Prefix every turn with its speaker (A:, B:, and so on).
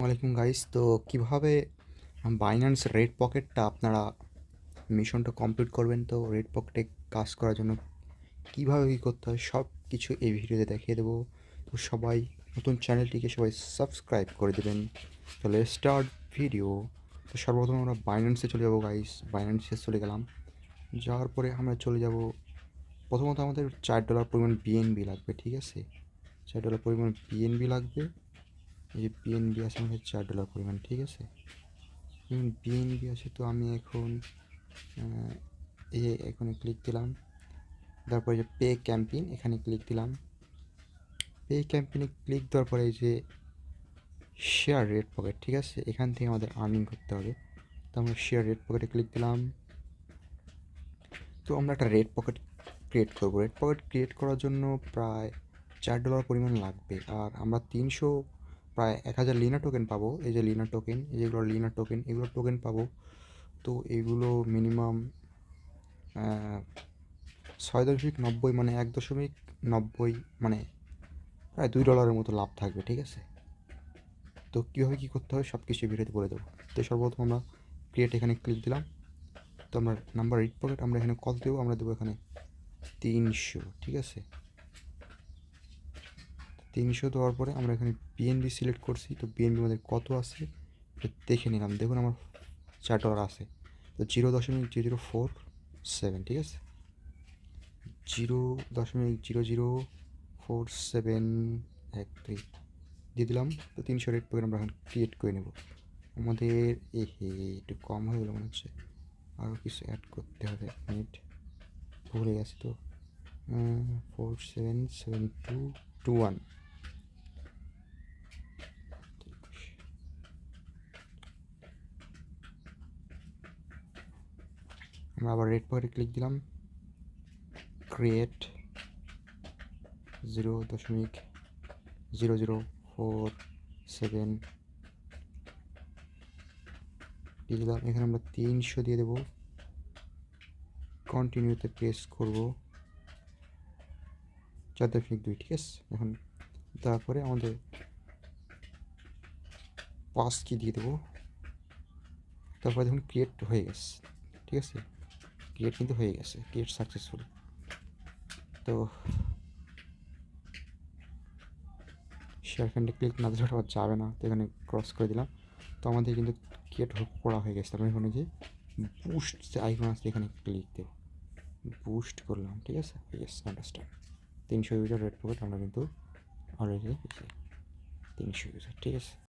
A: ওয়ালাইকুম গাইস। তো কিভাবে বাইন্যান্স রেড পকেটটা আপনারা মিশনটা কমপ্লিট করবেন, তো রেড পকেটে কাজ করার জন্য কিভাবে কী করতে হয় সব কিছু এই ভিডিওতে দেখিয়ে দেবো। তো সবাই নতুন চ্যানেলটিকে সবাই সাবস্ক্রাইব করে দেবেন। তাহলে স্টার্ট ভিডিও। তো সর্বপ্রথম আমরা বাইন্যান্সে চলে যাবো গাইস। বাইন্যান্সে চলে গেলাম, যাওয়ার পরে আমরা চলে যাব, প্রথমত আমাদের $4 পরিমাণ বিএনবি লাগবে, ঠিক আছে। $4 পরিমাণ বিএনবি লাগবে। এই যে বিএনবি আছে আমাদের $4 পরিমাণ, ঠিক আছে। বিএনবি আছে, তো আমি এখন এখানে ক্লিক দিলাম। তারপরে যে পে ক্যাম্পেইন, এখানে ক্লিক দিলাম। পে ক্যাম্পেইনে ক্লিক দেওয়ার পরে এই যে শেয়ার রেড পকেট, ঠিক আছে, এখান থেকে আমাদের আর্নিং করতে হবে। তো আমরা শেয়ার রেড পকেটে ক্লিক দিলাম। তো আমরা একটা রেড পকেট ক্রিয়েট করবো। রেড পকেট ক্রিয়েট করার জন্য প্রায় $4 পরিমাণ লাগবে। আর আমরা প্রায় 1000 লিনা টোকেন পাবো। এই যে লিনা টোকেন, যেগুলো লিনা টোকেন, এগুলো টোকেন পাবো। তো এগুলো মিনিমাম 6.90, মানে 1.90, মানে প্রায় $2 মতো লাভ থাকবে, ঠিক আছে। তো কীভাবে কী করতে হবে সব কিছু ভিডিওতে বলে দেবো। তো সর্বপ্রথম আমরা ক্রিয়েট এখানে ক্লিক দিলাম। তো আমরা নাম্বার রেড পকেট আমরা এখানে কল দেবো, আমরা দেবো এখানে 300, ঠিক আছে। 300 দেওয়ার পরে আমরা এখানে বিএনবি সিলেক্ট করছি। তো বিএনবি আমাদের কত আছে দেখে নিলাম। দেখুন আমার $4 আছে। তো 0.0047, ঠিক আছে, 0.004713 দিয়ে দিলাম। তো 300 রেড পকেট আমরা এখন ক্রিয়েট করে নেব। আমাদের একটু কম হয়ে গেলো মনে হচ্ছে, আরও কিছু অ্যাড করতে হবে। মিনিট ভুলে গেছি তো। 477221। আমরা আবার রেড পকেটে ক্লিক দিলাম, ক্রিয়েট 0.0047 দিয়ে দিলাম। এখানে আমরা 300 দিয়ে দেবো। কন্টিনিউতে প্রেস করব 4.2, ঠিক আছে। এখন তারপরে আমাদের পাস কি দিয়ে দেবো। তারপরে দেখুন ক্রিয়েট হয়ে গেছে, ঠিক আছে। ক্রিয়েট কিন্তু হয়ে গেছে, ক্রিয়েট সাকসেসফুল। তো শেয়ার ফ্রেন্ডে ক্লিক না দিলে আবার যাবে না, তো এখানে ক্রস করে দিলাম। তো আমাদের কিন্তু ক্রিয়েট করা হয়ে গেছে। তারপরে এখানে যে বুস্ট যে আইকন আছে এখানে ক্লিক দেব, বুস্ট করলাম, ঠিক আছে। Yes, understand. 300 user red pocket আমরা কিন্তু অলরেডি 300 ইউজার, ঠিক আছে।